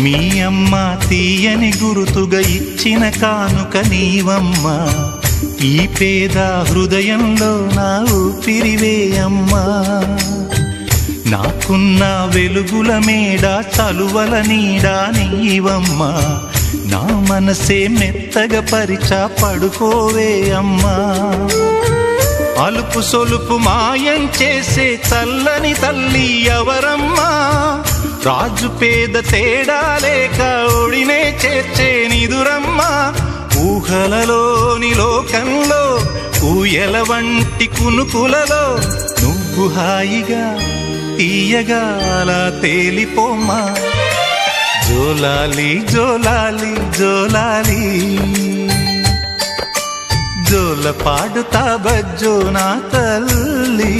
మీ అమ్మ తీయని గురుతుగా ఇచ్చిన కానుక నీవమ్మా, ఈ పేద హృదయంలో నా ఊపిరివే అమ్మా. నాకున్న వెలుగుల మేడ చలువల నీడా నీవమ్మా, నా మనసే మెత్తగా పరిచా పడుకోవే అమ్మా. అలుపు సొలుపు మాయం చేసే చల్లని తల్లి ఎవరమ్మా, రాజు పేద తేడా లేక ఒడినే చేర్చే నిదురమ్మా. ఊహలలోని లోకంలో ఊయల వంటి కునుకులలో నువ్వు హాయిగా తీయగా అలా తేలిపోమ్మా. జోలాలి జోలాలి జోలాలి, జోల పాడుతా బజ్జో నా తల్లి.